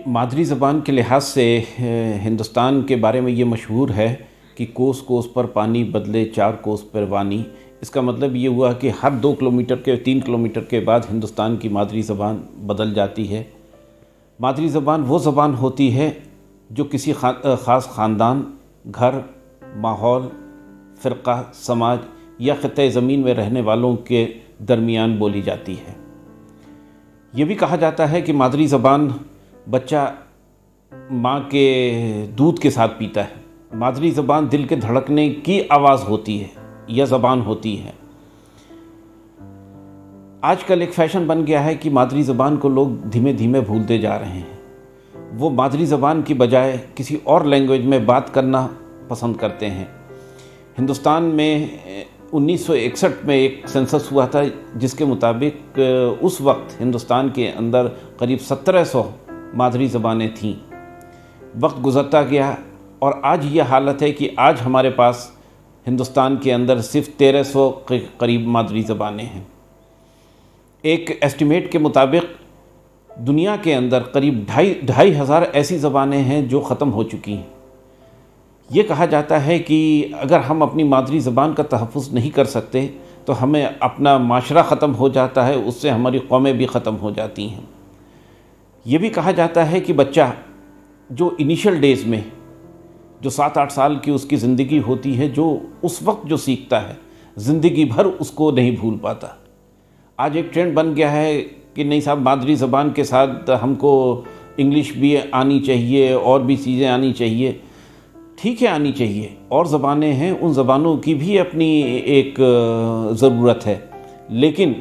مادری زبان کے لحاظ سے ہندوستان کے بارے میں یہ مشہور ہے کہ کوس کوس پر پانی بدلے چار کوس پر وانی۔ اس کا مطلب یہ ہوا کہ ہر 2 کلومیٹر کے 3 کلومیٹر کے بعد ہندوستان کی مادری زبان بدل جاتی ہے۔ مادری زبان وہ زبان ہوتی ہے جو کسی خاص خاندان، گھر، ماحول، فرقہ، سماج یا خطۂ زمین میں رہنے والوں کے درمیان بولی جاتی ہے۔ یہ بھی کہا جاتا ہے کہ مادری زبان بچہ ماں کے دودھ کے ساتھ پیتا ہے۔ مادری زبان دل کے دھڑکنے کی آواز ہوتی ہے یا زبان ہوتی ہے۔ آج کل ایک فیشن بن گیا ہے کہ مادری زبان کو لوگ دھیمے دھیمے بھولتے جا رہے ہیں۔ وہ مادری زبان کی بجائے کسی اور لینگویج میں بات کرنا پسند کرتے ہیں۔ ہندوستان میں 1961 میں ایک سینسس ہوا تھا جس کے مطابق اس وقت ہندوستان کے اندر قریب 1700 مادری زبانیں تھیں۔ وقت گزرتا گیا اور آج یہ حالت ہے کہ آج ہمارے پاس ہندوستان کے اندر صرف 1300 کے قریب مادری زبانیں ہیں۔ ایک ایسٹیمیٹ کے مطابق دنیا کے اندر قریب 2500 ایسی زبانیں ہیں جو ختم ہو چکی ہیں۔ یہ کہا جاتا ہے کہ اگر ہم اپنی مادری زبان کا تحفظ نہیں کر سکتے تو ہمیں اپنا معاشرہ ختم ہو جاتا ہے، اس سے ہماری قومیں بھی ختم ہو جاتی ہیں۔ یہ بھی کہا جاتا ہے کہ بچہ جو انیشل ڈیز میں جو 7-8 سال کی اس کی زندگی ہوتی ہے، جو اس وقت جو سیکھتا ہے زندگی بھر اس کو نہیں بھول پاتا۔ آج ایک ٹرینڈ بن گیا ہے کہ نہیں صاحب، مادری زبان کے ساتھ ہم کو انگلش بھی آنی چاہیے اور بھی چیزیں آنی چاہیے۔ ٹھیک ہے، آنی چاہیے، اور زبانیں ہیں، ان زبانوں کی بھی اپنی ایک ضرورت ہے، لیکن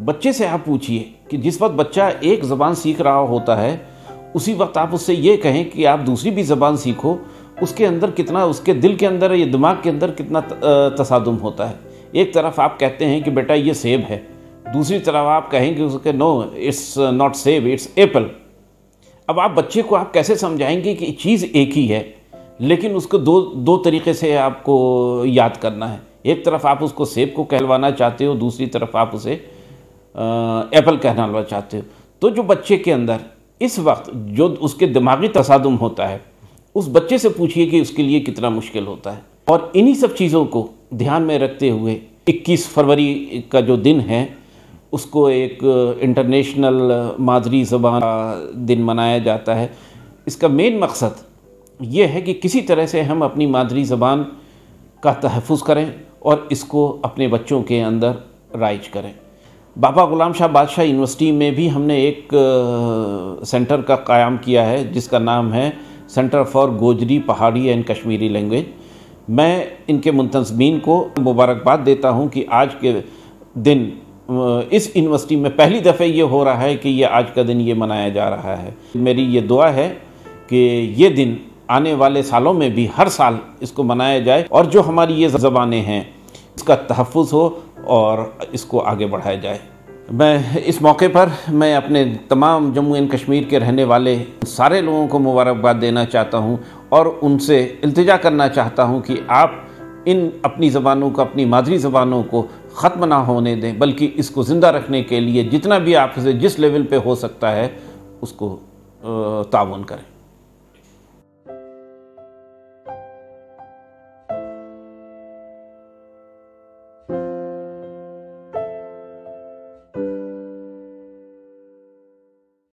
بچے سے آپ پوچھئے کہ جس وقت بچہ ایک زبان سیکھ رہا ہوتا ہے اسی وقت آپ اس سے یہ کہیں کہ آپ دوسری بھی زبان سیکھو، اس کے اندر کتنا، اس کے دل کے اندر یا دماغ کے اندر کتنا تصادم ہوتا ہے۔ ایک طرف آپ کہتے ہیں کہ بیٹا یہ سیب ہے، دوسری طرف آپ کہیں کہ اس کے نو اٹس ناٹ سیب اٹس ایپل۔ اب آپ بچے کو آپ کیسے سمجھائیں گے کہ چیز ایک ہی ہے، لیکن اس کو دو طریقے سے آپ کو یاد کرنا ہے۔ ایک طرف آپ اس کو سیب کو کہلوانا چاہتے ہو، دوسری طرف آپ اسے ایپل کہلوانا چاہتے ہو۔ تو جو بچے کے اندر اس وقت جو اس کے دماغی تصادم ہوتا ہے، اس بچے سے پوچھئے کہ اس کے لیے کتنا مشکل ہوتا ہے۔ اور انہی سب چیزوں کو دھیان میں رکھتے ہوئے 21 فروری کا جو دن ہے اس کو ایک انٹرنیشنل مادری زبان دن منایا جاتا ہے۔ اس کا مین مقصد یہ ہے کہ کسی طرح سے ہم اپنی مادری زبان کا تحفظ کریں اور اس کو اپنے بچوں کے اندر رائج کریں۔ بابا غلام شاہ بادشاہ یونیورسٹی میں بھی ہم نے ایک سینٹر کا قیام کیا ہے جس کا نام ہے سینٹر فار گوجری، پہاڑی اینڈ کشمیری لینگویج۔ میں ان کے منتظمین کو مبارکباد دیتا ہوں کہ آج کے دن اس یونیورسٹی میں پہلی دفعہ یہ ہو رہا ہے کہ یہ آج کا دن یہ منایا جا رہا ہے۔ میری یہ دعا ہے کہ یہ دن آنے والے سالوں میں بھی ہر سال اس کو منایا جائے اور جو ہماری یہ زبانیں ہیں اس کا تحفظ ہو اور اس کو آگے بڑھایا جائے۔ میں اس موقع پر میں اپنے تمام جموں اینڈ کشمیر کے رہنے والے سارے لوگوں کو مبارکباد دینا چاہتا ہوں اور ان سے التجا کرنا چاہتا ہوں کہ آپ ان اپنی زبانوں کو، اپنی مادری زبانوں کو ختم نہ ہونے دیں، بلکہ اس کو زندہ رکھنے کے لیے جتنا بھی آپ سے جس لیول پہ ہو سکتا ہے اس کو تعاون کریں۔